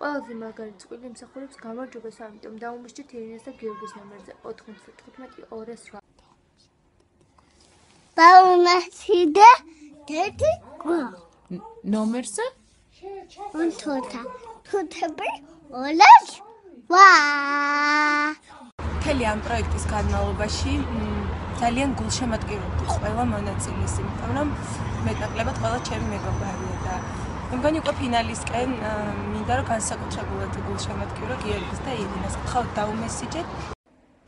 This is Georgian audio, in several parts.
ყველაზე მაგარი წყვილი იმსახურებს გამარჯვებას, ამიტომ დაუმესჯეთ ირინას და გიორგის ნომერზე 95-208. დაუმესჯეთ დედი გვა. ნომერზე? თოთა. თუთები ოლას ვა. მთელი ამ პროექტის განმავლობაში ძალიან გულშემატკივრობდი ყველა მონაწილეს, იმიტომ რომ მეტნაკლებად ყველა ჩემი მეგობარია და მე მგონი უკვე ფინალისკენ მინდა რომ განსაკუთრებულად გულშემატკივრო გიორგის და ირინას. ხავ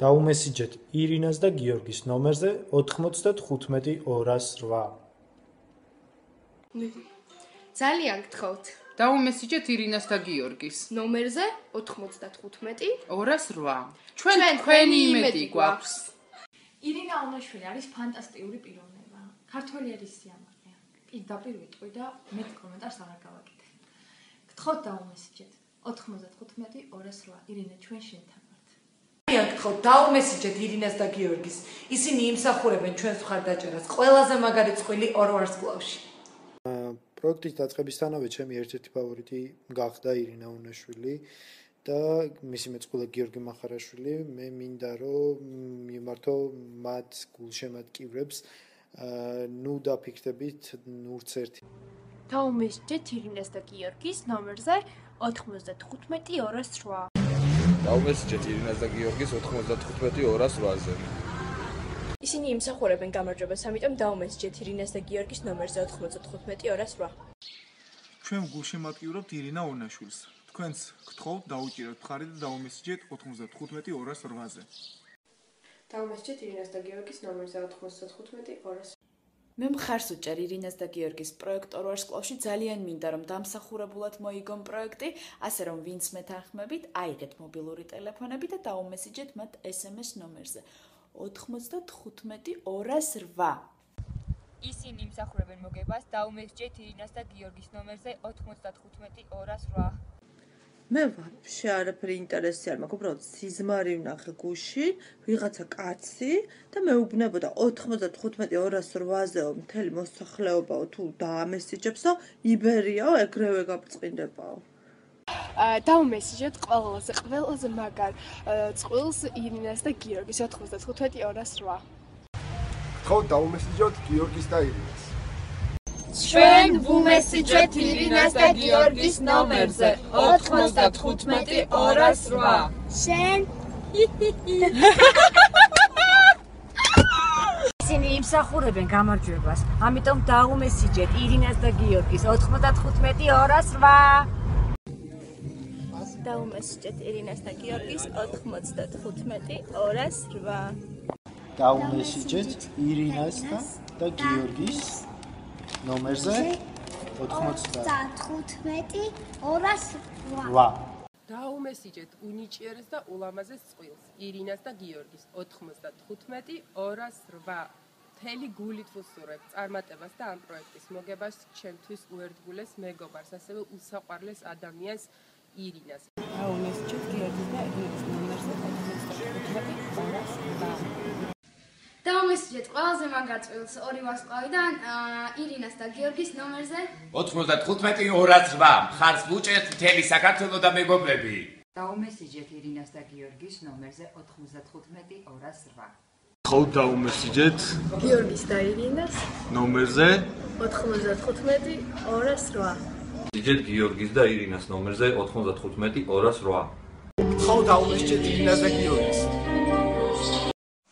დაუმესიჯეთ ირინას და გიორგის ნომერზე 95-208. ძალიან გთხოვთ. დაუმესიჯეთ ირინას და გიორგის ნომერზე 95-208. ჩვენ თქვენი იმედი გვაქვს. ირინა ონაშვილი არის ფანტასტიკური პიროვნება. ქართველი არის სიამოვნე. პირდაპირ ვიტყვი და მეტ კომენტარს აღარ გავაკეთე. გთხოვთ დაუმესიჯეთ 95-208. ირინა, ჩვენ შენთან ვართ. გთხოვთ დაუმესიჯეთ ირინას და გიორგის. ისინი იმსახურებენ ჩვენს მხარდაჭერას ყველაზე მაგარი წყვილი ორ ვარსკვლავში. პროექტის დაწყებისთანავე ჩემი ერთ-ერთი ფავორიტი გახდა ირინა ონაშვილი და მისი მეწყვილე გიორგი მახარაშვილი. მე მინდა რომ მიმართო მათ გულშემატკივრებს. ნუ დაფიქრდებით ნურც ერთი. დაუმესჯეთ ირინას და გიორგის ნომერზე 95-208. დაუმესიჯეთ ირინას და გიორგის 95-208-ზე. ისინი იმსახურებენ გამარჯვებას, ამიტომ დაუმესჯეთ ირინას და გიორგის ნომერზე 95-208. ჩვენ გულშემატკივრობთ ირინა ონაშვილს. თქვენს გთხოვთ დაუჭიროთ მხარი და დაუმესიჯეთ 95-208-ზე. დაუმესჯეთ ირინას და გიორგის ნომერზე 95-208. მე მხარს უჭერ ირინას და გიორგის პროექტ ორ ვარსკვლავში. ძალიან მინდა რომ დამსახურებულად მოიგონ პროექტი, ასე რომ ვინც მეთანხმებით, აიღეთ მობილური ტელეფონები და დაუმესიჯეთ მათ SMS ნომერზე 95-208. ისინი იმსახურებენ მოგებას, დაუმესჯეთ ირინას და გიორგის ნომერზე 95-208. მე ვაფშე არაფერი ინტერესი არ მაქვს, უბრალოდ სიზმარი ვნახე გუში, ვიღაცა კაცი და მეუბნებოდა 95-208-ზე მთელი მოსახლეობაო თუ დაამესიჯებსო, იბერიაო, ეგრევე გაბრწყინდებაო. დაუმესიჯეთ ყველაზე მაგარ წყვილს ირინას და გიორგის 95-208. გთხოვთ დაუმესიჯოთ გიორგის და ირინას. ჩვენ ვუმესიჯეთ ირინას და გიორგის ნომერზე 95-208. შენ ისინი იმსახურებენ გამარჯვებას, ამიტომ დაუმესიჯეთ ირინას და გიორგის 95-208. დაუმესჯეთ ირინას და გიორგის 95-208. დაუმესიჯეთ ირინას და გიორგის ნომერზე 95-208. დაუმესიჯეთ უნიჭიერეს და ულამაზეს წყვილს ირინას და გიორგის 95-208. მთელი გულით ვუსურვებ წარმატებას და ამ პროექტის მოგებას ჩემთვის უერთგულეს მეგობარს, ასევე უსაყვარლეს ადამიანს ირინას. დაუმესიჯეთ გიორგის და ირინას ნომერზე 95-208. დაუმესიჯეთ ყველაზე მაგარ წვილს ორი ვარსკვლავიდან ირინას და გიორგის ნომერზე 95-208. მხარს ვუჭერთ მთელი საქართველო და მეგობრები. დაუმესიჯეთ ირინას და გიორგის ნომერზე 95-208. გთხოვთ დაუმესიჯეთ გიორგის და ირინას ნომერზე 95-208. იჯეთ გიორგის და ირინას ნომერზე 95-208. გთხოვთ დაუმესიჯეთ ირინას და გიორგის.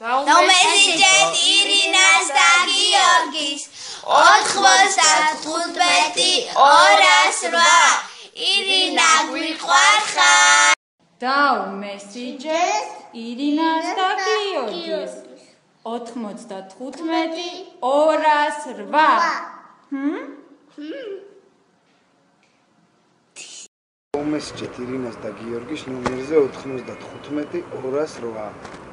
დაუმესიჯეთ ირინას და გიორგის 95-208. ირინა გვიყვარ ხარ. დაუმესიჯეთ ირინას და გიორგის 95-208. დაუმესიჯეთ ირინას და გიორგის ნომერზე 95-208.